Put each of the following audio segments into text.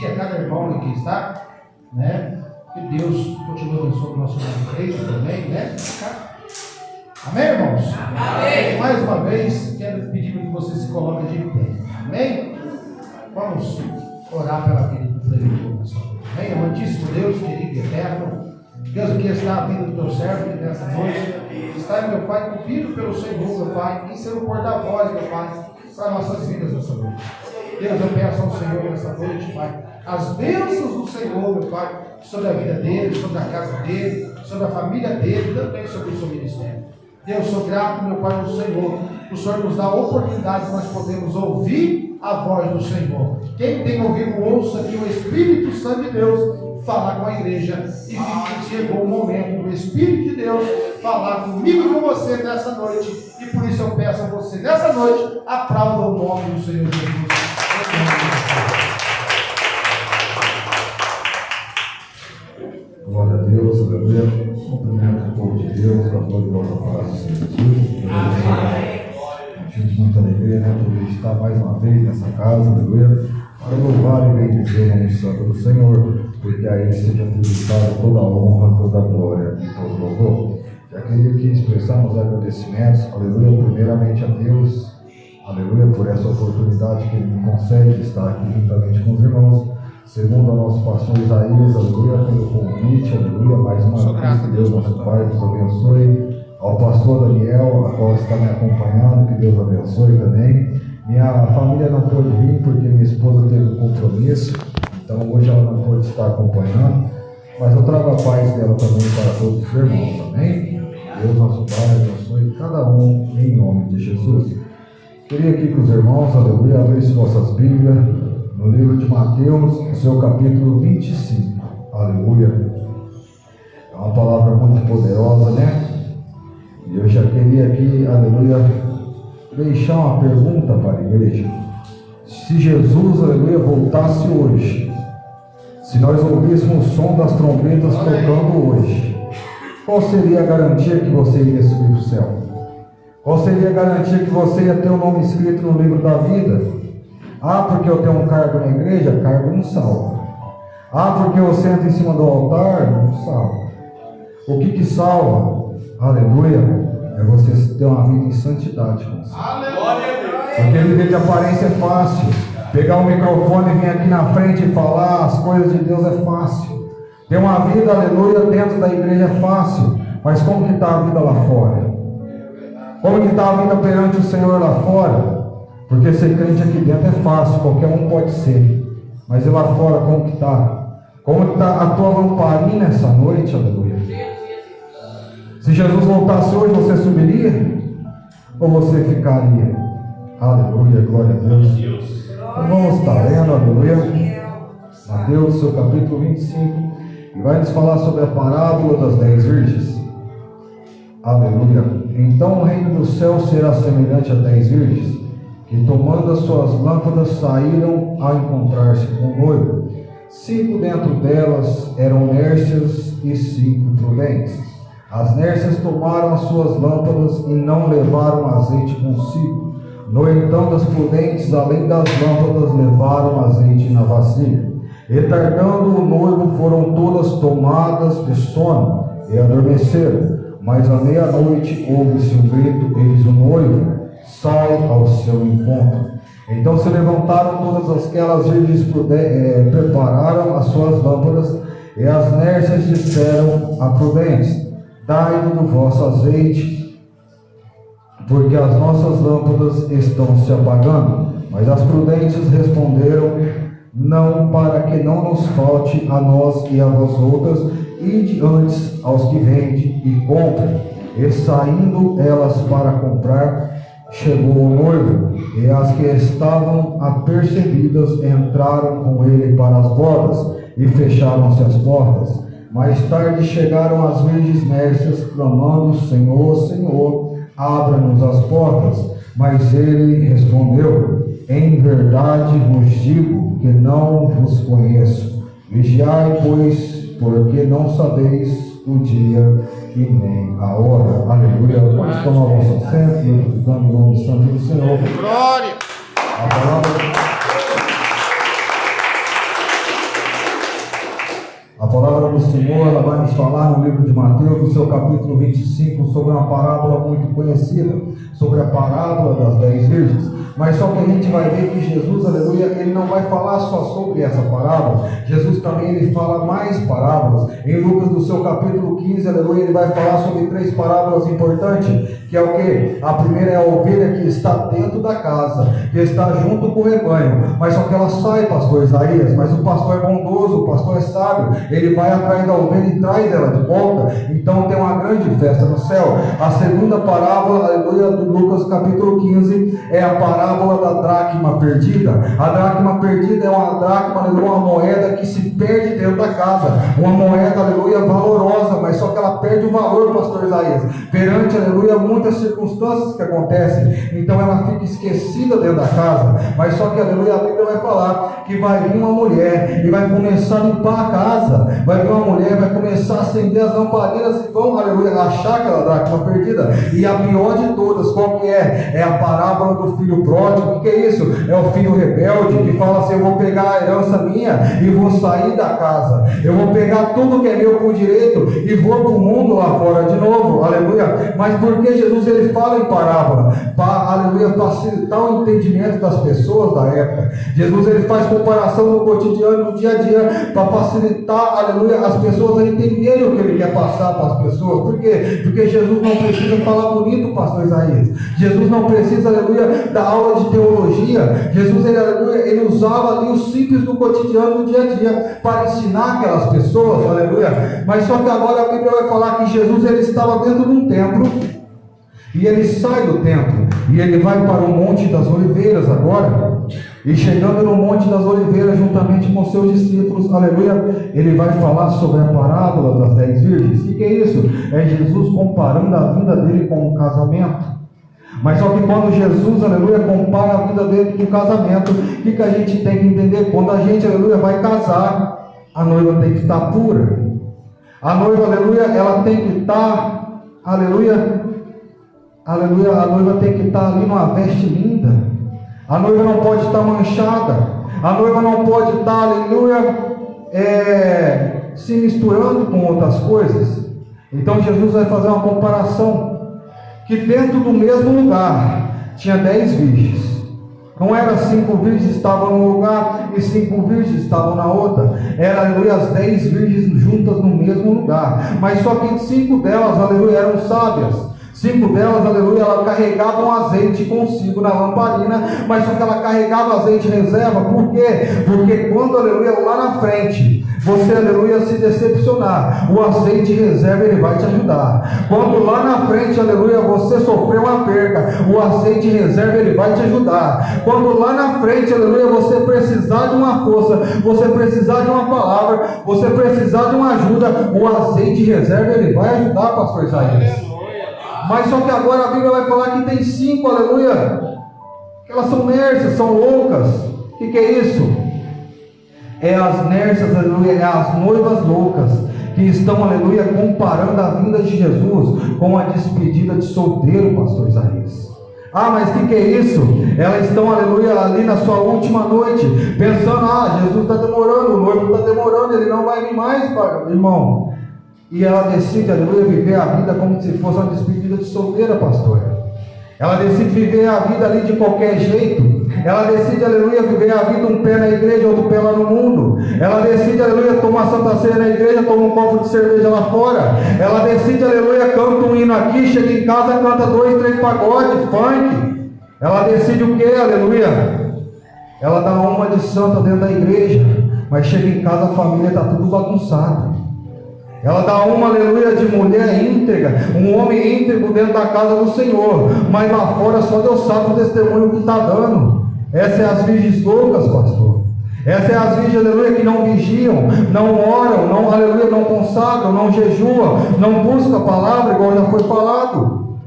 ti, a cada irmão que aqui está, né? Que Deus continue abençoando o nosso irmão Cleiton também, né? Amém, irmãos? Amém. Mais uma vez, quero pedir que você se coloque de pé. Amém? Vamos orar pela vida do pregador nessa noite. Amém? Amantíssimo Deus, querido e eterno, Deus, aqui está a vida do teu servo que nessa noite está, meu Pai, convido pelo Senhor, meu Pai, em ser o porta-voz, meu Pai, para nossas vidas nessa noite. Deus, eu peço ao Senhor nessa noite, Pai, as bênçãos do Senhor, meu Pai, sobre a vida dele, sobre a casa dele, sobre a família dele, também sobre o seu ministério. Deus, sou grato, meu Pai, ao Senhor. O Senhor nos dá a oportunidade de nós podermos ouvir a voz do Senhor. Quem tem ouvido, ouça aqui o Espírito Santo de Deus falar com a igreja. E chegou o momento do Espírito de Deus falar comigo e com você nessa noite. E por isso eu peço a você, nessa noite, aplauda o nome do Senhor Jesus. Glória a Deus, aleluia. Cumprimento o povo de Deus, para toda e volta a paz do Senhor Jesus. Tive muita alegria, né, por estar mais uma vez nessa casa, aleluia. Para louvar e bendizer o nome santo do Senhor, porque a Ele seja atributada toda a honra, toda a glória e todo o louvor. Já queria aqui expressar os agradecimentos, aleluia, primeiramente a Deus, aleluia, por essa oportunidade que Ele me concede de estar aqui juntamente com os irmãos. Segundo ao nosso pastor Isaías, aleluia, pelo convite, aleluia, mais uma vez, que Deus nosso Pai nos abençoe. Ao pastor Daniel, a qual está me acompanhando, que Deus abençoe também. Minha família não pôde vir porque minha esposa teve um compromisso, então hoje ela não pôde estar acompanhando, mas eu trago a paz dela também para todos os irmãos, amém? Deus nosso Pai abençoe cada um em nome de Jesus. Queria aqui que os irmãos, aleluia, abrissem vossas Bíblias no livro de Mateus, no seu capítulo 25, aleluia. É uma palavra muito poderosa, né? E eu já queria aqui, aleluia, deixar uma pergunta para a igreja. Se Jesus, aleluia, voltasse hoje, se nós ouvíssemos o som das trombetas tocando hoje, qual seria a garantia que você iria subir para o céu? Qual seria a garantia que você ia ter o nome escrito no livro da vida? Ah, porque eu tenho um cargo na igreja? Cargo não salva. Ah, porque eu sento em cima do altar? Não salva. O que salva, aleluia, é você ter uma vida em santidade com você. Porque viver de aparência é fácil. Pegar o microfone e vir aqui na frente e falar as coisas de Deus é fácil. Ter uma vida, aleluia, dentro da igreja é fácil. Mas como que está a vida lá fora? Como que está a vida perante o Senhor lá fora? Porque ser crente aqui dentro é fácil, qualquer um pode ser. Mas e lá fora, como que está? Como que está a tua lamparina essa noite, aleluia? Se Jesus voltasse hoje, você subiria? Ou você ficaria? Aleluia, glória a Deus. Então vamos estar lendo, aleluia, Mateus, seu capítulo 25, e vai nos falar sobre a parábola das 10 virgens. Aleluia. Então o reino do céu será semelhante a 10 virgens, que tomando as suas lâmpadas saíram a encontrar-se com o noivo. 5 dentro delas eram nércias e 5 prudentes. As nércias tomaram as suas lâmpadas e não levaram azeite consigo. No entanto, as prudentes, além das lâmpadas, levaram azeite na vasilha. E tardando o noivo, foram todas tomadas de sono e adormeceram. Mas à meia-noite ouve-se um grito, eis o noivo, sai ao seu encontro. Então se levantaram todas aquelas virgens, prepararam as suas lâmpadas, e as nércias disseram a prudentes: dai-nos do vosso azeite, porque as nossas lâmpadas estão se apagando. Mas as prudentes responderam: não, para que não nos falte a nós e a vós outras, ide antes aos que vendem e comprem. E saindo elas para comprar, chegou o noivo, e as que estavam apercebidas entraram com ele para as bodas, e fecharam-se as portas. Mais tarde chegaram as virgens nércias, clamando: Senhor, Senhor, abra-nos as portas. Mas ele respondeu: em verdade vos digo que não vos conheço. Vigiai, pois, porque não sabeis o dia e nem a hora. Aleluia. Pode tomar o vosso assento, glorificando o nome santo do Senhor. Glória! A palavra... palavra do Senhor, ela vai nos falar no livro de Mateus, no seu capítulo 25, sobre uma parábola muito conhecida, sobre a parábola das 10 virgens. Mas só que a gente vai ver que Jesus, aleluia, ele não vai falar só sobre essa parábola. Jesus também ele fala mais parábolas. Em Lucas, no seu capítulo 15, aleluia, ele vai falar sobre 3 parábolas importantes, que é o que? A primeira é a ovelha que está dentro da casa, que está junto com o rebanho, mas só que ela sai, pastor Isaías, mas o pastor é bondoso, o pastor é sábio, ele vai atrás da ovelha e traz ela de volta. Então tem uma grande festa no céu. A segunda parábola, aleluia, do Lucas capítulo 15, é a parábola da dracma perdida. A dracma perdida é uma dracma, aleluia, uma moeda que se perde dentro da casa, uma moeda, aleluia, valorosa, mas só que ela perde o valor, pastor Isaías, perante, aleluia, muitas circunstâncias que acontecem. Então ela fica esquecida dentro da casa, mas só que, aleluia, a Bíblia vai falar que vai vir uma mulher e vai começar a limpar a casa, vai vir uma mulher, vai começar a acender as lamparinas e vão, aleluia, achar aquela dracma perdida. E a pior de todas, qual que é? É a parábola do filho pródigo. O que é isso? É o filho rebelde que fala assim: eu vou pegar a herança minha e vou sair da casa, eu vou pegar tudo que é meu por direito e vou para o mundo lá fora de novo, aleluia. Mas por que Jesus ele fala em parábola? Para, aleluia, facilitar o entendimento das pessoas da época. Jesus ele faz comparação no cotidiano, no dia a dia, para facilitar, aleluia, as pessoas a entenderem o que ele quer passar para as pessoas. Por quê? Porque Jesus não precisa falar bonito, pastor Isaías. Jesus não precisa, aleluia, da aula de teologia. Jesus ele, aleluia, ele usava ali o simples do cotidiano, no dia a dia, para ensinar aquelas pessoas, aleluia. Mas só que agora a Bíblia vai falar que Jesus ele estava dentro de um templo, e ele sai do templo, e ele vai para o Monte das Oliveiras agora, e chegando no Monte das Oliveiras, juntamente com seus discípulos, aleluia, ele vai falar sobre a parábola das 10 virgens. O que é isso? É Jesus comparando a vida dele com um casamento. Mas só que quando Jesus, aleluia, compara a vida dele com um casamento, o que a gente tem que entender? Quando a gente, aleluia, vai casar, a noiva tem que estar pura. A noiva, aleluia, ela tem que estar, aleluia, aleluia, a noiva tem que estar ali numa veste linda. A noiva não pode estar manchada. A noiva não pode estar, aleluia, se misturando com outras coisas. Então Jesus vai fazer uma comparação, que dentro do mesmo lugar tinha 10 virgens. Não era 5 virgens que estavam num lugar e 5 virgens estavam na outra. Era, aleluia, as 10 virgens juntas no mesmo lugar. Mas só que 5 delas, aleluia, eram sábias. 5 delas, aleluia, ela carregava um azeite consigo na lamparina, mas só que ela carregava azeite reserva. Por quê? Porque quando, aleluia, lá na frente, você, aleluia, se decepcionar, o azeite reserva ele vai te ajudar. Quando lá na frente, aleluia, você sofrer uma perca, o azeite reserva ele vai te ajudar. Quando lá na frente, aleluia, você precisar de uma força, você precisar de uma palavra, você precisar de uma ajuda, o azeite reserva ele vai ajudar, pastor Isaías. Mas só que agora a Bíblia vai falar que tem 5, aleluia, que elas são nércias, são loucas. O que é isso? É as nércias, aleluia, é as noivas loucas, que estão, aleluia, comparando a vinda de Jesus com a despedida de solteiro, pastor Isaías. Ah, mas o que é isso? Elas estão, aleluia, ali na sua última noite, pensando: Jesus está demorando, o noivo está demorando, ele não vai vir mais, irmão. E ela decide, aleluia, viver a vida como se fosse uma despedida de solteira, pastor. Ela decide viver a vida ali de qualquer jeito. Ela decide, aleluia, viver a vida um pé na igreja, outro pé lá no mundo. Ela decide, aleluia, tomar Santa Ceia na igreja, toma um copo de cerveja lá fora. Ela decide, aleluia, canta um hino aqui, chega em casa, canta 2, 3 pagodes, funk. Ela decide o que, aleluia? Ela dá uma de santa dentro da igreja, mas chega em casa, a família está tudo bagunçado. Ela dá uma, aleluia, de mulher íntegra, um homem íntegro dentro da casa do Senhor, mas lá fora só Deus sabe o testemunho que está dando. Essa é as virgens loucas, pastor. Essa é as virgens, aleluia, que não vigiam, não oram, não, aleluia, não consagram, não jejuam, não buscam a palavra, igual já foi falado.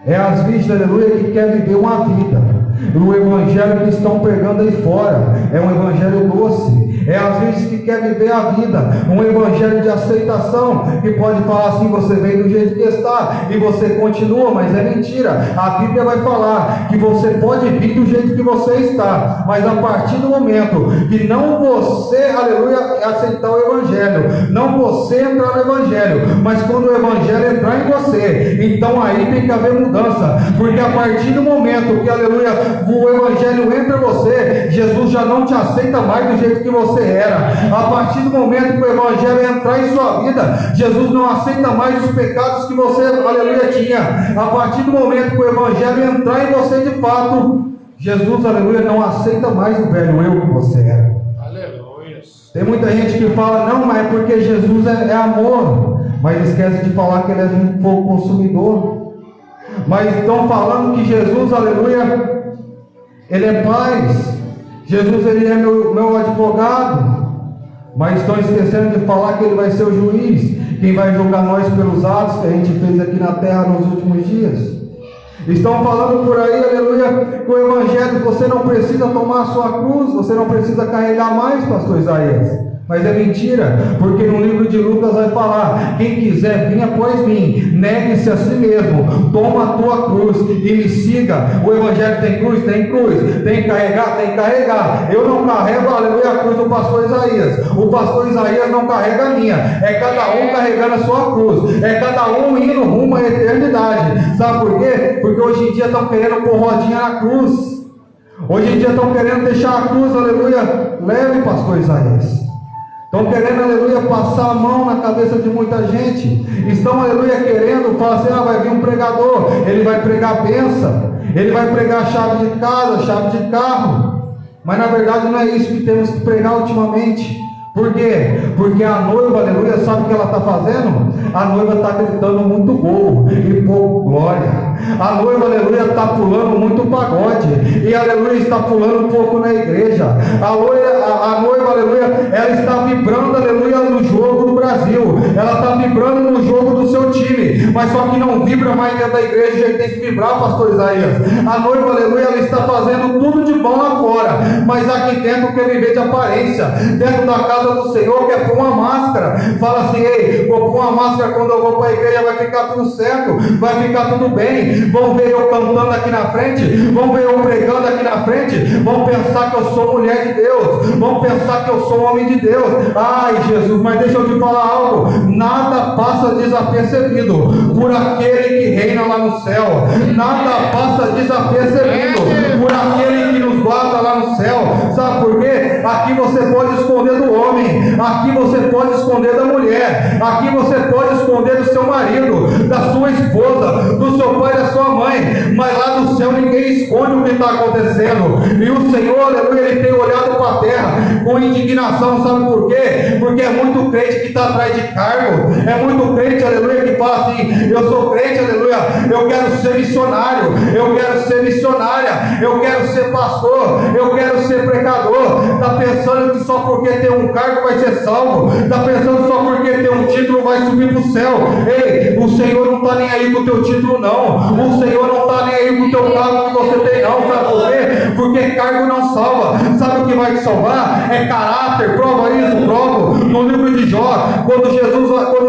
É as virgens, aleluia, que querem viver uma vida. O evangelho que estão pregando aí fora é um evangelho doce. É as vezes que quer viver a vida, um evangelho de aceitação, que pode falar assim: você vem do jeito que está e você continua, mas é mentira. A Bíblia vai falar que você pode vir do jeito que você está, mas a partir do momento que não você, aleluia, aceitar o evangelho, Evangelho. Não você entrar no Evangelho, mas quando o Evangelho entrar em você, então aí tem que haver mudança, porque a partir do momento que, aleluia, o Evangelho entra em você, Jesus já não te aceita mais do jeito que você era. A partir do momento que o Evangelho entrar em sua vida, Jesus não aceita mais os pecados que você, aleluia, tinha. A partir do momento que o Evangelho entrar em você de fato, Jesus, aleluia, não aceita mais o velho eu que você era. Aleluia. Tem muita gente que fala, não, mas é porque Jesus é amor, mas esquece de falar que ele é um fogo consumidor. Mas estão falando que Jesus, aleluia, ele é paz, Jesus ele é meu advogado, mas estão esquecendo de falar que ele vai ser o juiz, quem vai julgar nós pelos atos que a gente fez aqui na terra nos últimos dias. Estão falando por aí, aleluia, que o Evangelho, você não precisa tomar a sua cruz, você não precisa carregar mais, pastor Isaías. Mas é mentira, porque no livro de Lucas vai falar, quem quiser vir após mim, negue-se a si mesmo, toma a tua cruz e me siga. O Evangelho tem cruz? Tem cruz. Tem que carregar? Tem que carregar. Eu não carrego, aleluia, a cruz do pastor Isaías. O pastor Isaías não carrega a minha. É cada um carregando a sua cruz. É cada um indo rumo à eternidade. Sabe por quê? Porque hoje em dia estão querendo pôr rodinha na cruz. Hoje em dia estão querendo deixar a cruz, aleluia, leve, pastor Isaías. Estão querendo, aleluia, passar a mão na cabeça de muita gente. Estão, aleluia, querendo falar assim, vai vir um pregador, ele vai pregar bênção, ele vai pregar chave de casa, chave de carro. Mas na verdade não é isso que temos que pregar ultimamente. Por quê? Porque a noiva, aleluia, sabe o que ela está fazendo? A noiva está gritando muito gol e pouco glória. A noiva, aleluia, está pulando muito pagode. E, aleluia, está pulando um pouco na igreja. A noiva, aleluia, ela está vibrando, aleluia, no jogo do Brasil. Ela está vibrando no jogo do seu time. Mas só que não vibra mais dentro da igreja, já tem que vibrar, pastor Isaías. A noiva, aleluia, ela está fazendo tudo de bom lá fora. Mas aqui dentro quer viver de aparência. Dentro da casa do Senhor quer pôr uma máscara. Fala assim, ei, vou pôr uma máscara quando eu vou para a igreja, vai ficar tudo certo, vai ficar tudo bem. Vão ver eu cantando aqui na frente, vão ver eu pregando aqui na frente, vão pensar que eu sou mulher de Deus, vão pensar que eu sou homem de Deus. Ai, Jesus, mas deixa eu te falar algo, nada passa desapercebido por aquele que reina lá no céu, nada passa desapercebido por aquele que nos guarda lá no céu. Sabe por quê? Aqui você pode esconder do homem, aqui você pode esconder da mulher, aqui você pode esconder do seu marido, da sua esposa, do seu pai, da sua mãe, mas lá no céu ninguém esconde o que está acontecendo. E o Senhor, aleluia, ele tem olhado para a terra com indignação. Sabe por quê? Porque é muito crente que está atrás de cargo, é muito crente, aleluia, que fala assim, eu sou crente, aleluia, eu quero ser missionário, eu quero ser missionária, eu quero ser pastor, eu quero ser pregador. Está pensando que só porque tem um cargo vai ser salvo, está pensando só porque tem um título vai subir para o céu. Ei, o Senhor não está nem aí com o teu título não, o Senhor não está nem aí com o teu cargo que você tem não. Sabe por quê? Porque cargo não salva. Sabe o que vai te salvar? É caráter. Prova isso, prova no livro de Jó, quando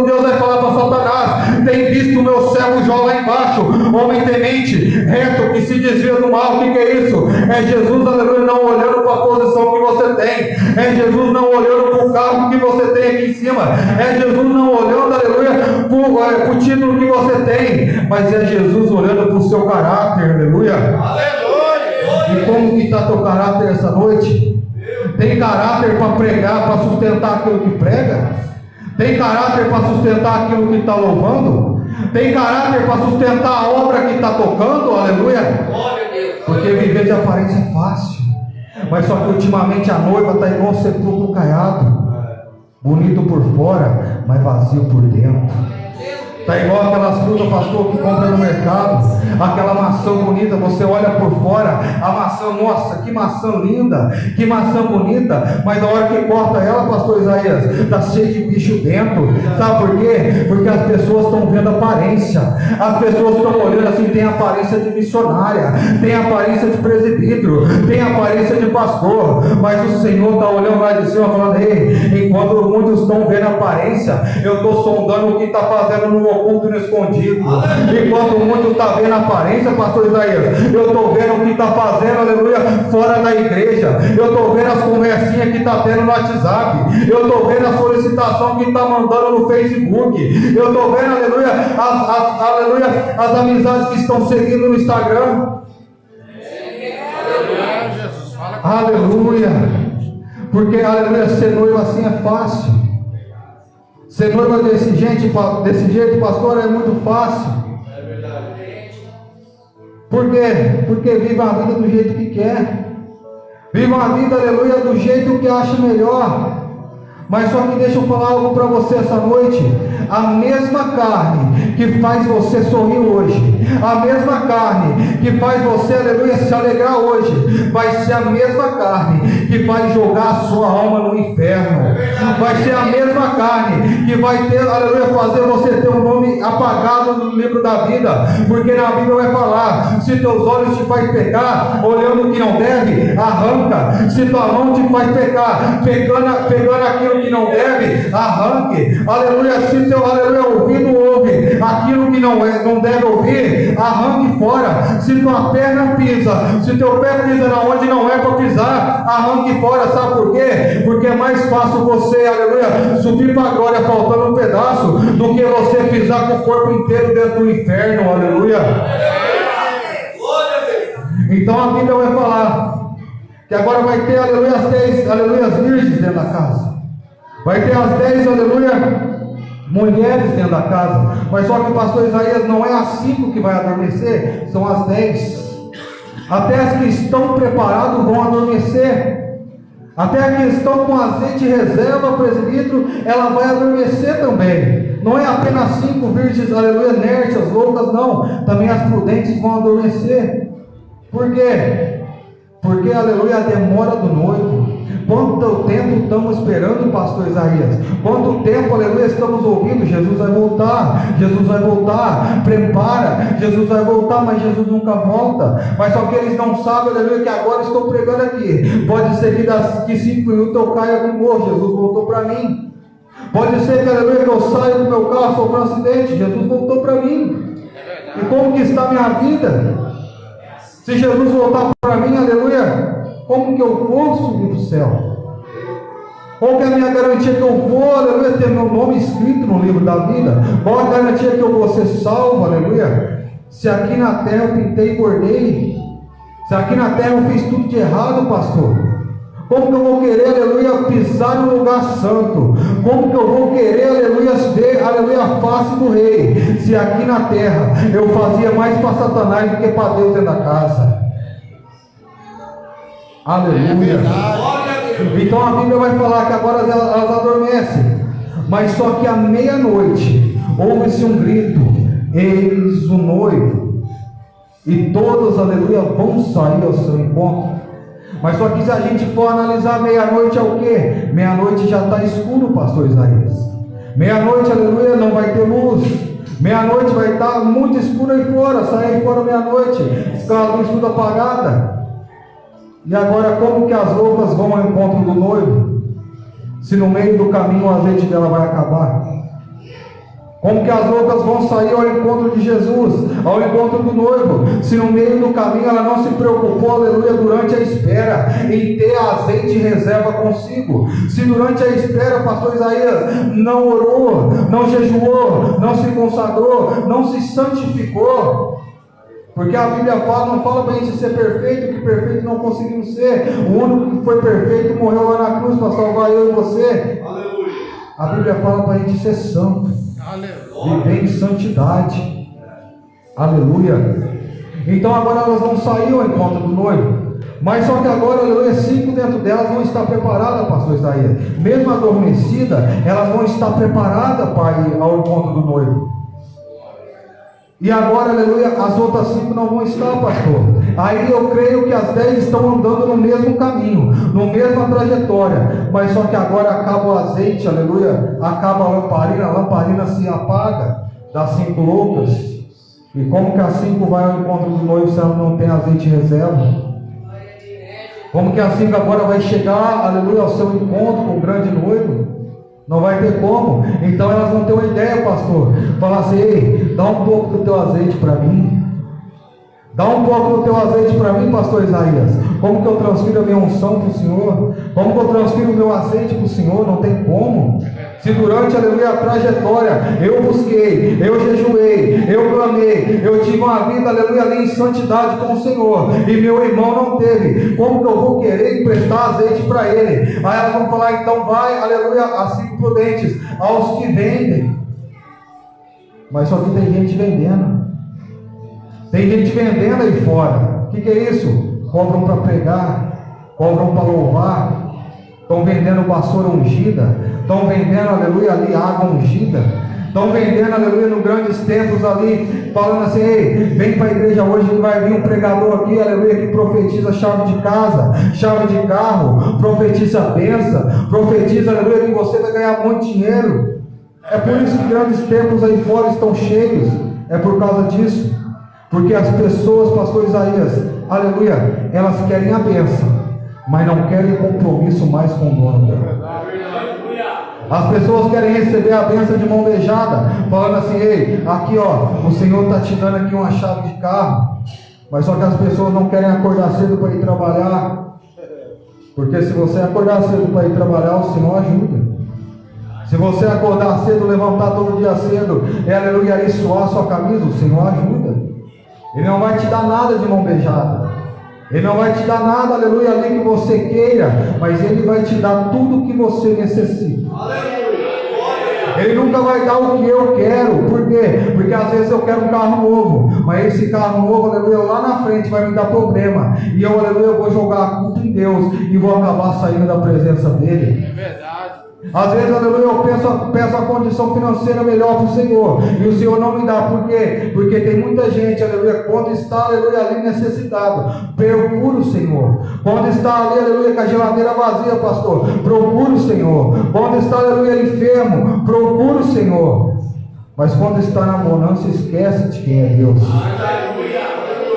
Deus vai falar para Satanás, tem visto o meu servo Jó lá embaixo, homem temente, reto, que se desvia do mal. O que é isso? É Jesus, aleluia, não olhando para a posição que você tem, é Jesus não olhando para o cargo que você tem aqui em cima, é Jesus não olhando, aleluia, para o título que você tem, mas é Jesus olhando para o seu caráter, aleluia. Aleluia. E como que está teu caráter essa noite? Tem caráter para pregar, para sustentar aquilo que prega? Tem caráter para sustentar aquilo que está louvando? Tem caráter para sustentar a obra que está tocando? Aleluia. Porque viver de aparência é fácil, mas só que ultimamente a noiva está igual um sepulcro caiado, bonito por fora, mas vazio por dentro. Está igual aquelas frutas, pastor, que compra no mercado, aquela maçã bonita, você olha por fora, a maçã, nossa, que maçã linda, que maçã bonita, mas na hora que corta ela, pastor Isaías, está cheio de bicho dentro. Sabe por quê? Porque as pessoas estão vendo aparência, as pessoas estão olhando assim, tem aparência de missionária, tem aparência de presbítero, tem aparência de pastor, mas o Senhor está olhando lá de cima falando, ei, Enquanto muitos estão vendo a aparência, eu estou sondando o que está fazendo no oculto e no escondido. Enquanto muitos estão vendo a aparência, pastor Isaías, eu estou vendo o que está fazendo, aleluia, fora da igreja. Eu estou vendo as conversinhas que está tendo no WhatsApp. Eu estou vendo a solicitação que está mandando no Facebook. Eu estou vendo, aleluia, as amizades que estão seguindo no Instagram. Aleluia. Porque, aleluia, ser noivo assim é fácil. Ser noivo desse jeito, pastor, é muito fácil. É verdade. Por quê? Porque vive a vida do jeito que quer. Vive a vida, aleluia, do jeito que acha melhor. Mas só que deixa eu falar algo para você essa noite. A mesma carne que faz você sorrir hoje, a mesma carne que faz você, aleluia, se alegrar hoje, vai ser a mesma carne que vai jogar a sua alma no inferno. Vai ser a mesma carne que vai ter, aleluia, fazer você ter um nome apagado no livro da vida. Porque na Bíblia vai falar: se teus olhos te faz pecar olhando o que não deve, arranca. Se tua mão te faz pecar pegando aquilo que não deve, arranque. Aleluia. Se teu, aleluia, ouvido ouve aquilo que não deve ouvir, arranque fora. Se tua perna pisa, se teu pé pisa onde não é para pisar, arranque fora. Sabe por quê? Porque é mais fácil você, aleluia, subir para a glória faltando um pedaço, do que você pisar com o corpo inteiro dentro do inferno. Aleluia. Então a Bíblia vai falar que agora vai ter, aleluia, as 10, aleluia, as virgens dentro da casa. Vai ter as 10, aleluia, mulheres dentro da casa. Mas só que o pastor Isaías, não é as 5 que vai adormecer, são as 10. Até as que estão preparadas vão adormecer. Até as que estão com azeite reserva, presbítero, ela vai adormecer também. Não é apenas 5 virgens, aleluia, nércias, loucas, não. Também as prudentes vão adormecer. Por quê? Porque, aleluia, a demora do noivo. Quanto tempo estamos esperando, pastor Isaías? Quanto tempo, aleluia, estamos ouvindo? Jesus vai voltar, Jesus vai voltar, prepara, Jesus vai voltar, mas Jesus nunca volta. Mas só que eles não sabem, aleluia, que agora estou pregando aqui. Pode ser que daqui 5 minutos eu caia aqui e morro. Jesus voltou para mim. Pode ser que, aleluia, que eu saia do meu carro, sofra um acidente. Jesus voltou para mim. E como que está a minha vida? Se Jesus voltar para mim, aleluia, como que eu vou subir para o céu? Qual que é a minha garantia que eu vou, aleluia, ter meu nome escrito no livro da vida? Qual a garantia que eu vou ser salvo, aleluia? Se aqui na terra eu pintei e bordei, se aqui na terra eu fiz tudo de errado, pastor, como que eu vou querer, aleluia, pisar no lugar santo? Como que eu vou querer, aleluia, ver, aleluia, a face do rei, se aqui na terra eu fazia mais para Satanás do que para Deus dentro da casa? Aleluia. Então a Bíblia vai falar que agora elas adormecem, mas só que à meia-noite ouve-se um grito: eis o noivo. E todos, aleluia, vão sair ao seu encontro. Mas só que se a gente for analisar, meia-noite é o quê? Meia-noite já está escuro, pastor Isaías. Meia-noite, aleluia, não vai ter luz. Meia-noite vai estar muito escuro aí fora. Sai aí fora meia-noite, a luz tudo apagada. E agora, como que as roupas vão ao encontro do noivo, se no meio do caminho o azeite dela vai acabar? Como que as loucas vão sair ao encontro de Jesus, ao encontro do noivo, se no meio do caminho ela não se preocupou, aleluia, durante a espera, em ter azeite em reserva consigo? Se durante a espera, pastor Isaías, não orou, não jejuou, não se consagrou, não se santificou? Porque a Bíblia fala, não fala para a gente ser perfeito, que perfeito não conseguimos ser. O único que foi perfeito morreu lá na cruz para salvar eu e você. Aleluia. A Bíblia fala para a gente ser santo. Viver em santidade. Aleluia. Então agora elas vão sair ao encontro do noivo. Mas só que agora, aleluia, 5 dentro delas vão estar preparadas, pastor Isaías. Mesmo adormecida, elas vão estar preparadas para ir ao encontro do noivo. E agora, aleluia, as outras 5 não vão estar, pastor. Aí eu creio que as 10 estão andando no mesmo caminho, na mesma trajetória. Mas só que agora acaba o azeite, aleluia, acaba a lamparina se apaga das 5 loucas. E como que as 5 vai ao encontro do noivo se ela não tem azeite em reserva? Como que as 5 agora vai chegar, aleluia, ao seu encontro com o grande noivo? Não vai ter como. Então elas vão ter uma ideia, pastor. Falar assim: ei, dá um pouco do teu azeite para mim. Dá um pouco do teu azeite para mim, pastor Isaías. Como que eu transfiro a minha unção para o Senhor? Como que eu transfiro o meu azeite para o Senhor? Não tem como. Se durante, aleluia, a trajetória eu busquei, eu jejuei, eu clamei, eu tive uma vida, aleluia, ali em santidade com o Senhor, e meu irmão não teve, como que eu vou querer emprestar azeite para ele? Aí elas vão falar: então vai, aleluia, assim prudentes, aos que vendem. Mas só que tem gente vendendo. Tem gente vendendo aí fora. O que é isso? Cobram para pregar, cobram para louvar, estão vendendo vassoura ungida, estão vendendo, aleluia, ali água ungida, estão vendendo, aleluia, nos grandes templos ali, falando assim: ei, vem para a igreja hoje que vai vir um pregador aqui, aleluia, que profetiza chave de casa, chave de carro, profetiza bênção, profetiza, aleluia, que você vai ganhar muito dinheiro. É por isso que grandes templos aí fora estão cheios, é por causa disso. Porque as pessoas, pastor Isaías, aleluia, elas querem a bênção, mas não querem compromisso mais com o dono dela. As pessoas querem receber a bênção de mão beijada, falando assim: ei, aqui ó, o Senhor está te dando aqui uma chave de carro. Mas só que as pessoas não querem acordar cedo para ir trabalhar. Porque se você acordar cedo para ir trabalhar, o Senhor ajuda. Se você acordar cedo, levantar todo dia cedo, aleluia, e suar sua camisa, o Senhor ajuda. Ele não vai te dar nada de mão beijada. Ele não vai te dar nada, aleluia, ali que você queira, mas Ele vai te dar tudo que você necessita. Ele nunca vai dar o que eu quero. Por quê? Porque às vezes eu quero um carro novo, mas esse carro novo, aleluia, lá na frente vai me dar problema. E eu, aleluia, eu vou jogar a culpa em Deus e vou acabar saindo da presença dele. É verdade. Às vezes, aleluia, eu peço a condição financeira melhor para o Senhor, e o Senhor não me dá. Por quê? Porque tem muita gente, aleluia, quando está, aleluia, ali necessitado, procura o Senhor. Quando está ali, aleluia, com a geladeira vazia, pastor, procura o Senhor. Quando está, aleluia, enfermo, procura o Senhor. Mas quando está na bonança, esquece de quem é Deus.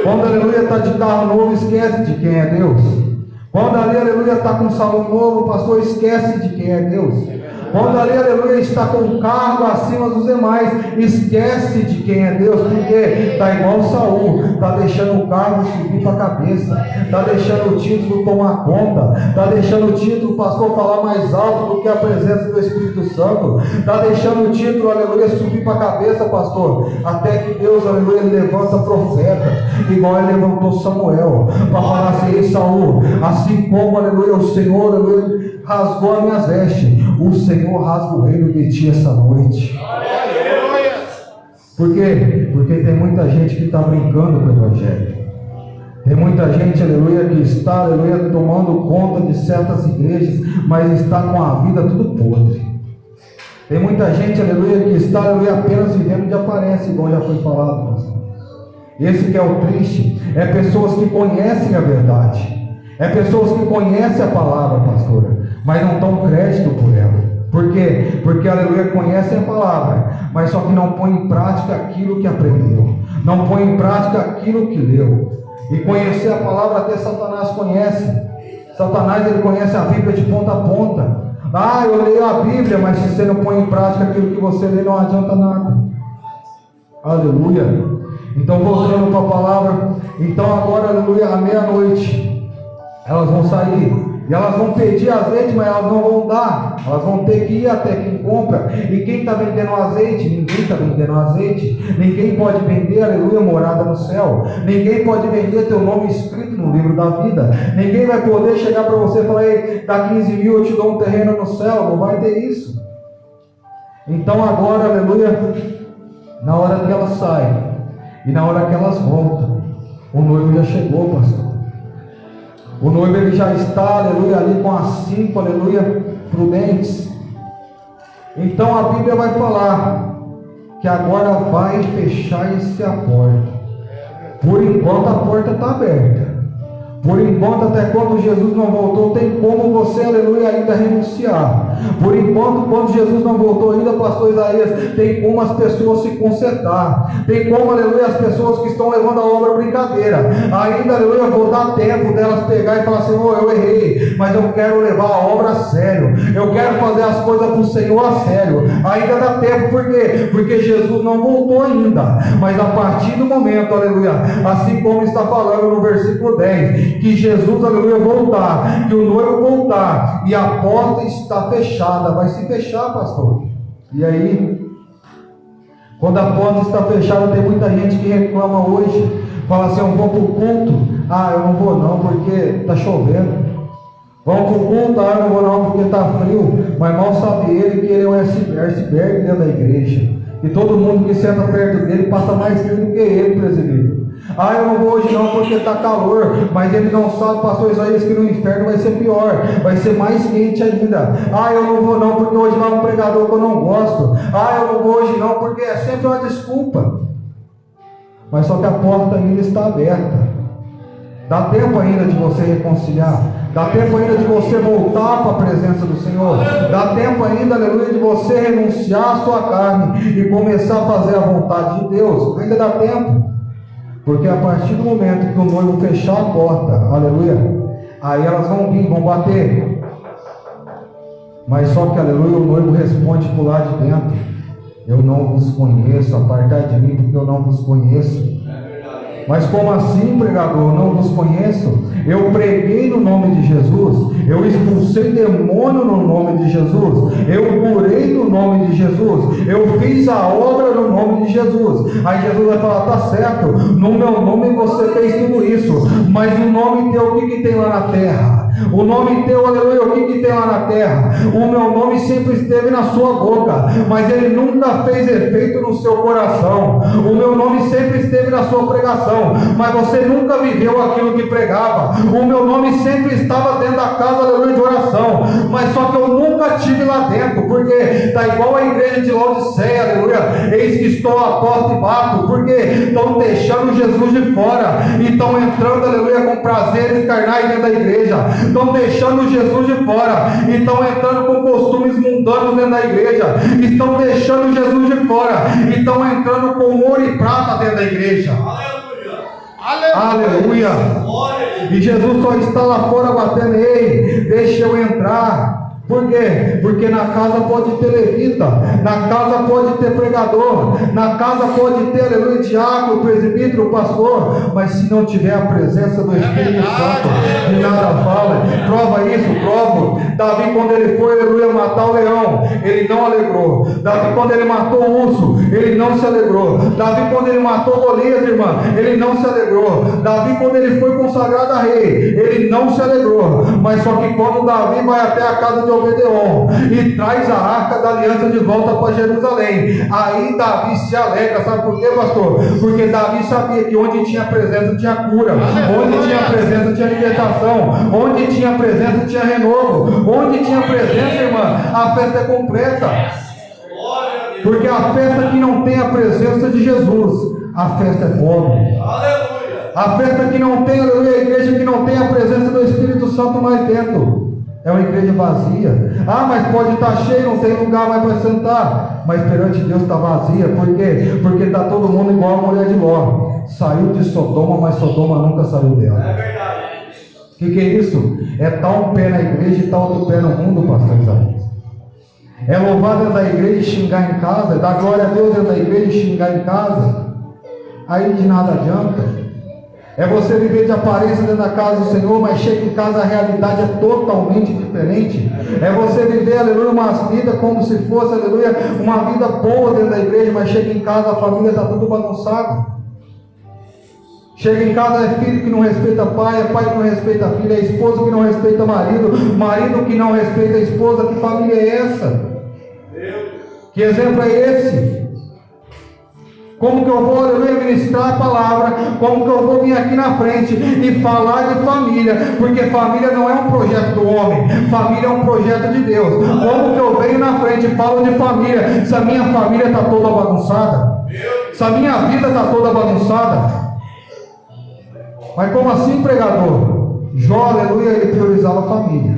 Quando, aleluia, está de carro novo, esquece de quem é Deus. Quando ali, aleluia, está com um salão novo, pastor, esquece de quem é Deus. Quando ali, aleluia, está com um cargo acima dos demais, esquece de quem é Deus. Porque está igual Saul, está deixando o cargo subir para a cabeça, está deixando o título tomar conta, está deixando o título, pastor, falar mais alto do que a presença do Espírito Santo, está deixando o título, aleluia, subir para a cabeça, pastor, até que Deus, aleluia, levanta profeta, igual ele levantou Samuel, para falar assim: ei, Saul, assim como, aleluia, o Senhor, aleluia, rasgou as minhas vestes, o Senhor rasga o reino de ti essa noite. Por quê? Porque tem muita gente que está brincando com o Evangelho. Tem muita gente, aleluia, que está, aleluia, tomando conta de certas igrejas, mas está com a vida tudo podre. Tem muita gente, aleluia, que está, aleluia, apenas vivendo de aparência, igual já foi falado, pastor. Esse que é o triste, é pessoas que conhecem a verdade. É pessoas que conhecem a palavra, pastora, mas não dão crédito por ela. Por quê? Porque, aleluia, conhecem a palavra, mas só que não põe em prática aquilo que aprendeu, não põe em prática aquilo que leu. E conhecer a palavra até Satanás conhece. Satanás, ele conhece a Bíblia de ponta a ponta. Ah, eu leio a Bíblia, mas se você não põe em prática aquilo que você lê, não adianta nada. Aleluia. Então, voltando para a palavra, então agora, aleluia, à meia-noite elas vão sair, e elas vão pedir azeite, mas elas não vão dar, elas vão ter que ir até quem compra. E quem está vendendo azeite? Ninguém está vendendo azeite. Ninguém pode vender, aleluia, morada no céu. Ninguém pode vender teu nome escrito no livro da vida. Ninguém vai poder chegar para você e falar: ei, dá 15 mil, eu te dou um terreno no céu. Não vai ter isso. Então agora, aleluia, na hora que elas saem e na hora que elas voltam, o noivo já chegou, pastor. O noivo, ele já está, aleluia, ali com as 5, aleluia, prudentes. Então a Bíblia vai falar que agora vai fechar-se a porta. Por enquanto a porta está aberta. Por enquanto, até quando Jesus não voltou, tem como você, aleluia, ainda renunciar. Por enquanto, quando Jesus não voltou ainda, pastor Isaías, tem como as pessoas se consertar, tem como, aleluia, as pessoas que estão levando a obra brincadeira, ainda, aleluia, vou dar tempo delas pegar e falar, Senhor, eu errei, mas eu quero levar a obra a sério, eu quero fazer as coisas para o Senhor a sério. Ainda dá tempo, por quê? Porque Jesus não voltou ainda, mas a partir do momento, aleluia, assim como está falando no versículo 10, que Jesus, aleluia, voltar, que o noivo voltar, e a porta está fechada, vai se fechar, pastor. E aí, quando a porta está fechada, tem muita gente que reclama hoje, fala assim, eu vou para o culto, eu não vou não, porque está chovendo. Vamos para o culto, eu não vou não, porque está frio, mas mal sabe ele que ele é um iceberg dentro da igreja, e todo mundo que senta perto dele passa mais frio do que ele, presbítero. Eu não vou hoje não porque está calor, mas ele não sabe, pastor Isaías, que no inferno vai ser pior, vai ser mais quente ainda. Eu não vou não porque hoje vai um pregador que eu não gosto. Eu não vou hoje não porque é sempre uma desculpa. Mas só que a porta ainda está aberta. Dá tempo ainda de você reconciliar. Dá tempo ainda de você voltar para a presença do Senhor. Dá tempo ainda, aleluia, de você renunciar à sua carne e começar a fazer a vontade de Deus. Ainda dá tempo. Porque a partir do momento que o noivo fechar a porta, aleluia, aí elas vão vir, vão bater. Mas só que, aleluia, o noivo responde por lá de dentro: eu não vos conheço, apartai de mim porque eu não vos conheço. Mas como assim, pregador? Eu não vos conheço? Eu preguei no nome de Jesus, eu expulsei demônio no nome de Jesus, eu curei no nome de Jesus, eu fiz a obra no nome de Jesus. Aí Jesus vai falar, tá certo, no meu nome você fez tudo isso, mas o nome teu, o que tem lá na terra? O nome teu, aleluia, o que tem lá na terra? O meu nome sempre esteve na sua boca, mas ele nunca fez efeito no seu coração. O meu nome sempre esteve na sua pregação, mas você nunca viveu aquilo que pregava. O meu nome sempre estava dentro da casa, aleluia, de oração, mas só que eu nunca estive lá dentro, porque está igual a igreja de Laodiceia, aleluia, eis que estou à porta e bato, porque estão deixando Jesus de fora, e estão entrando, aleluia, com prazeres carnais dentro da igreja, estão deixando Jesus de fora, e estão entrando com costumes mundanos dentro da igreja, estão deixando Jesus de fora, e estão entrando com ouro e prata dentro da igreja. Aleluia. E Jesus só está lá fora batendo, ei, deixa eu entrar. Por quê? Porque na casa pode ter levita, na casa pode ter pregador, na casa pode ter, aleluia, diácono, presbítero, pastor, mas se não tiver a presença do Espírito Santo, de nada fala. Prova isso, prova. Davi, quando ele foi, aleluia, matar o leão, ele não alegrou. Davi, quando ele matou o urso, ele não se alegrou. Davi, quando ele matou Golias, irmã, ele não se alegrou. Davi, quando ele foi consagrado a rei, ele não se alegrou. Mas só que quando Davi vai até a casa de Obed-edom e traz a arca da aliança de volta para Jerusalém, aí Davi se alegra. Sabe por quê, pastor? Porque Davi sabia que onde tinha presença tinha cura, onde tinha presença tinha libertação, onde tinha presença tinha renovo, onde tinha presença, irmã, a festa é completa. Porque a festa que não tem a presença de Jesus, a festa é pobre. A festa que não tem, aleluia, a igreja que não tem a presença do Espírito Santo mais dentro, é uma igreja vazia. Mas pode estar cheio, não tem lugar mais para sentar. Mas perante Deus está vazia. Por quê? Porque está todo mundo igual a mulher de Ló. Saiu de Sodoma, mas Sodoma nunca saiu dela. É verdade. O que é isso? É estar um pé na igreja e estar outro pé no mundo, pastor Isaías. É louvar dentro da igreja e xingar em casa. É dar glória a Deus dentro da igreja e xingar em casa. Aí de nada adianta. É você viver de aparência dentro da casa do Senhor, mas chega em casa a realidade é totalmente diferente. É você viver, aleluia, uma vida como se fosse, aleluia, uma vida boa dentro da igreja, mas chega em casa a família está tudo bagunçado. Chega em casa é filho que não respeita pai, é pai que não respeita filho, é esposa que não respeita marido, marido que não respeita a esposa. Que família é essa? Que exemplo é esse? Como que eu vou, aleluia, ministrar a palavra? Como que eu vou vir aqui na frente e falar de família? Porque família não é um projeto do homem, família é um projeto de Deus. Como que eu venho na frente e falo de família, se a minha família está toda bagunçada? Se a minha vida está toda bagunçada? Mas como assim, pregador? Jó, aleluia, ele priorizava a família.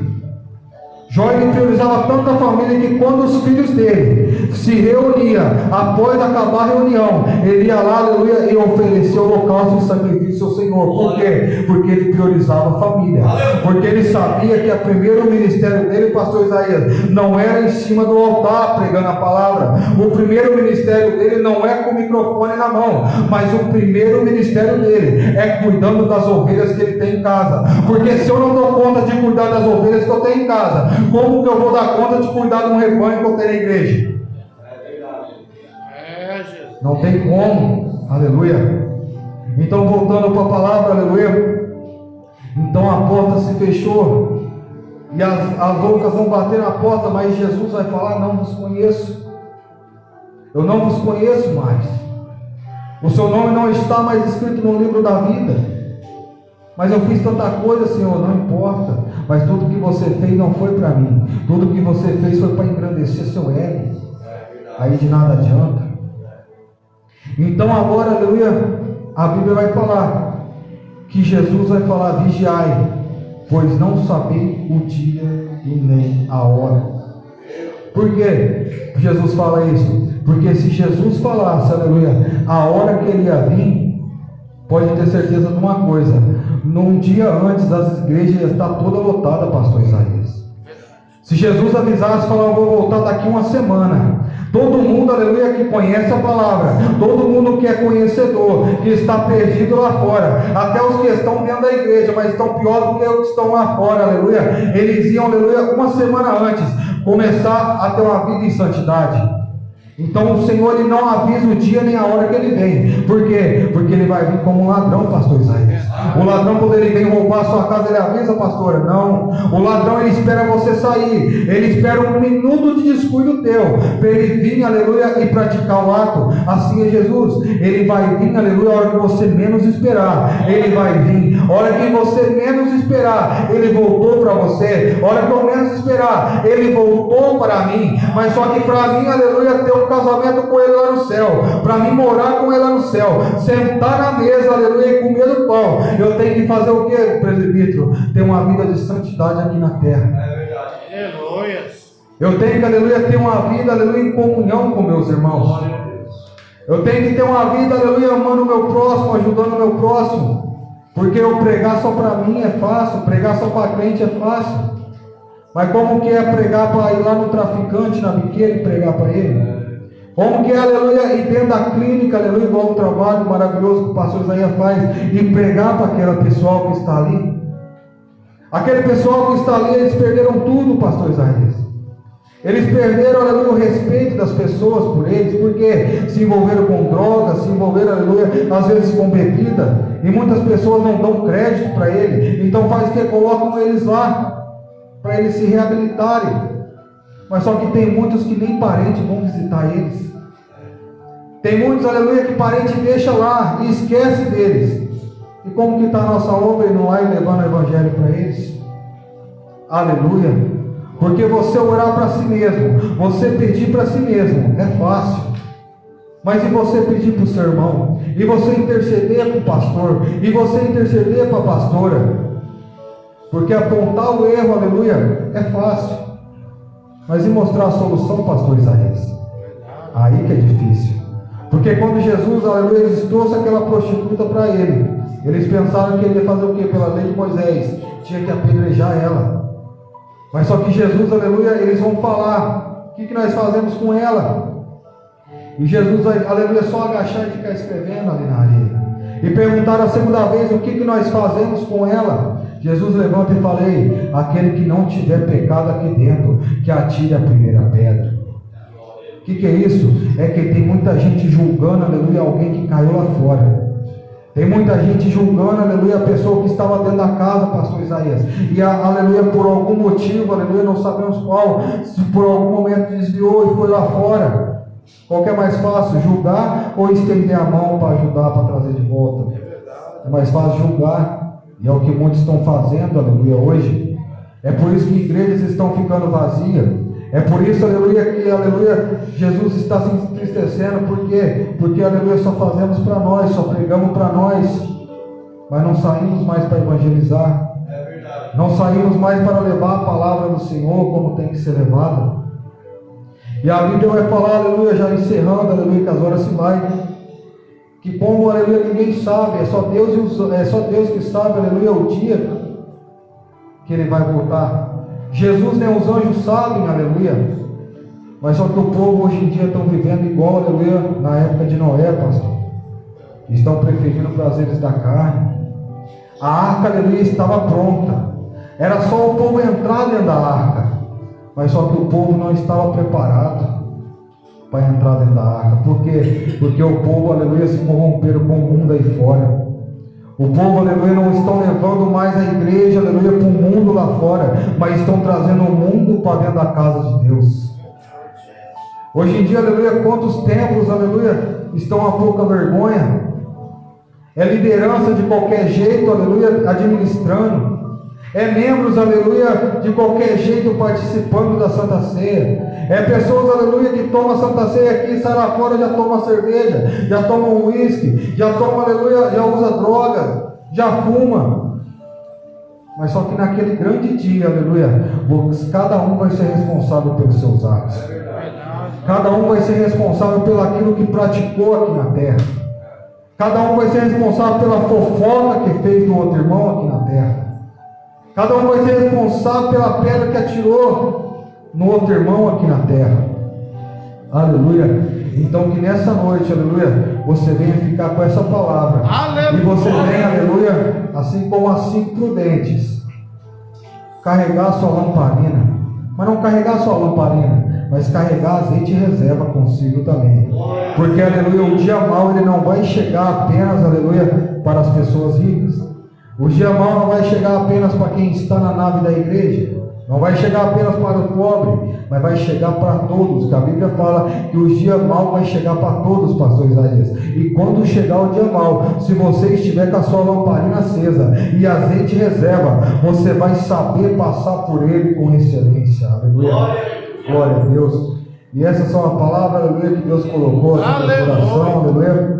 Jó ele priorizava tanto a família que quando os filhos dele se reuniam, após acabar a reunião, ele ia lá, aleluia, e oferecia holocausto e sacrifício ao Senhor. Por quê? Porque ele priorizava a família. Porque ele sabia que o primeiro ministério dele, pastor Isaías, não era em cima do altar pregando a palavra. O primeiro ministério dele não é com o microfone na mão, mas o primeiro ministério dele é cuidando das ovelhas que ele tem em casa. Porque se eu não dou conta de cuidar das ovelhas que eu tenho em casa, como que eu vou dar conta de cuidar de um rebanho que eu tenho na igreja? Não tem como, aleluia. Então, voltando para a palavra, aleluia. Então a porta se fechou, e as loucas vão bater na porta, mas Jesus vai falar: não vos conheço, eu não vos conheço mais, o seu nome não está mais escrito no livro da vida. Mas eu fiz tanta coisa, Senhor, não importa. Mas tudo que você fez não foi para mim. Tudo que você fez foi para engrandecer seu ego. Aí de nada adianta. Então agora, aleluia, a Bíblia vai falar que Jesus vai falar: vigiai, pois não sabeis o dia e nem a hora. Por que Jesus fala isso? Porque se Jesus falasse, aleluia, a hora que ele ia vir, pode ter certeza de uma coisa: num dia antes as igrejas iam estar toda lotada, pastor Isaías. Se Jesus avisasse, falar: eu vou voltar daqui uma semana, todo mundo, aleluia, que conhece a palavra, todo mundo que é conhecedor, que está perdido lá fora, até os que estão dentro da igreja, mas estão pior do que os que estão lá fora, aleluia, eles iam, aleluia, uma semana antes começar a ter uma vida em santidade. Então o Senhor ele não avisa o dia nem a hora que ele vem. Por quê? Porque ele vai vir como um ladrão, pastor Isaías. O ladrão, quando ele vem roubar a sua casa, ele avisa, pastora? Não. O ladrão, ele espera você sair. Ele espera um minuto de descuido teu para ele vir, aleluia, e praticar o ato. Assim é Jesus. Ele vai vir, aleluia, a hora que você menos esperar. Ele vai vir. A hora que você menos esperar, ele voltou para você. A hora que eu menos esperar, ele voltou para mim. Mas só que para mim, aleluia, ter um casamento com ele lá no céu, para mim morar com ele lá no céu, sentar na mesa, aleluia, e comer o pão, eu tenho que fazer o que, presbítero? Ter uma vida de santidade aqui na terra. Aleluia. Eu tenho que, aleluia, ter uma vida, aleluia, em comunhão com meus irmãos. Eu tenho que ter uma vida, aleluia, amando o meu próximo, ajudando o meu próximo. Porque eu pregar só para mim é fácil, pregar só para crente é fácil. Mas como que é pregar para ir lá no traficante, na biqueira, e pregar para ele? Como que é, aleluia, ir dentro da clínica, aleluia, igual o trabalho maravilhoso que o pastor Isaías faz, e pregar para aquela pessoal que está ali? Aquele pessoal que está ali, eles perderam tudo, pastor Isaías. Eles perderam, aleluia, o respeito das pessoas por eles, porque se envolveram com drogas, se envolveram, aleluia, às vezes com bebida, e muitas pessoas não dão crédito para ele, então faz o que? Colocam eles lá, para eles se reabilitarem. Mas só que tem muitos que nem parentes vão visitar eles. Tem muitos, aleluia, que parente deixa lá e esquece deles. E como que está a nossa obra indo lá e levando o evangelho para eles? Aleluia. Porque você orar para si mesmo, você pedir para si mesmo, é fácil. Mas e você pedir para o seu irmão? E você interceder para o pastor? E você interceder para a pastora? Porque apontar o erro, aleluia, é fácil. Mas e mostrar a solução, pastor Isaías? Aí que é difícil. Porque quando Jesus, aleluia, eles trouxe aquela prostituta para ele, eles pensaram que ele ia fazer o quê? Pela lei de Moisés, tinha que apedrejar ela. Mas só que Jesus, aleluia, eles vão falar: o que nós fazemos com ela? E Jesus vai, aleluia, só agachar e ficar escrevendo ali na areia. E perguntaram a segunda vez: o que nós fazemos com ela? Jesus levanta e fala: ei, aquele que não tiver pecado aqui dentro, que atire a primeira pedra. O que é isso? É que tem muita gente julgando, aleluia, alguém que caiu lá fora. Tem muita gente julgando, aleluia, a pessoa que estava dentro da casa, pastor Isaías. E, aleluia, por algum motivo, aleluia, não sabemos qual, se por algum momento desviou e foi lá fora. Qual que é mais fácil, julgar ou estender a mão para ajudar, para trazer de volta? É mais fácil julgar. E é o que muitos estão fazendo, aleluia, hoje. É por isso que igrejas estão ficando vazias. É por isso, aleluia, que, aleluia, Jesus está se entristecendo. Por quê? Porque, aleluia, só fazemos para nós, só pregamos para nós, mas não saímos mais para evangelizar. É verdade. Não saímos mais para levar a palavra do Senhor como tem que ser levada. E a Bíblia vai falar, aleluia, já encerrando, aleluia, que as horas se vai. Que como, aleluia, ninguém sabe, é só Deus que sabe, aleluia, o dia que Ele vai voltar. Jesus nem os anjos sabem, aleluia. Mas só que o povo hoje em dia estão vivendo igual, aleluia, na época de Noé, pastor. Estão preferindo prazeres da carne. A arca, aleluia, estava pronta. Era só o povo entrar dentro da arca. Mas só que o povo não estava preparado para entrar dentro da arca. Por quê? Porque o povo, aleluia, se corromperam com o mundo aí fora. O povo, aleluia, não estão levando mais a igreja, aleluia, para o mundo lá fora, mas estão trazendo o mundo para dentro da casa de Deus. Hoje em dia, aleluia, quantos templos, aleluia, estão a pouca vergonha? É liderança de qualquer jeito, aleluia, administrando. É membros, aleluia, de qualquer jeito participando da Santa Ceia. É pessoas, aleluia, que tomam a Santa Ceia aqui, sai lá fora, já toma cerveja, já toma um uísque, já toma, aleluia, já usa droga, já fuma. Mas só que naquele grande dia, aleluia, cada um vai ser responsável pelos seus atos. Cada um vai ser responsável pelo aquilo que praticou aqui na terra. Cada um vai ser responsável pela fofoca que fez do outro irmão aqui na terra. Cada um vai ser responsável pela pedra que atirou no outro irmão aqui na terra. Aleluia. Então que nessa noite, aleluia, você venha ficar com essa palavra. Aleluia. E você venha, aleluia, assim como as 5 prudentes, carregar a sua lamparina. Mas não carregar só a lamparina, mas carregar azeite e reserva consigo também. Porque, aleluia, o dia mau ele não vai chegar apenas, aleluia, para as pessoas ricas. O dia mau não vai chegar apenas para quem está na nave da igreja. Não vai chegar apenas para o pobre, mas vai chegar para todos. Que a Bíblia fala que o dia mau vai chegar para todos, pastor Isaías. E quando chegar o dia mau, se você estiver com a sua lamparina acesa e azeite reserva, você vai saber passar por ele com excelência. Aleluia. Glória a Deus. E essas são as palavras, aleluia, que Deus colocou aqui no coração, aleluia.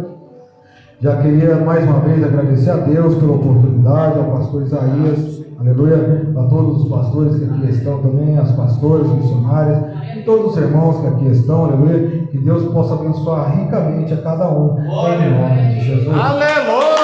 Já queria mais uma vez agradecer a Deus pela oportunidade, ao pastor Isaías, aleluia, a todos os pastores que aqui estão também, as pastoras, missionárias, e todos os irmãos que aqui estão, aleluia, que Deus possa abençoar ricamente a cada um, em nome de Jesus. Aleluia!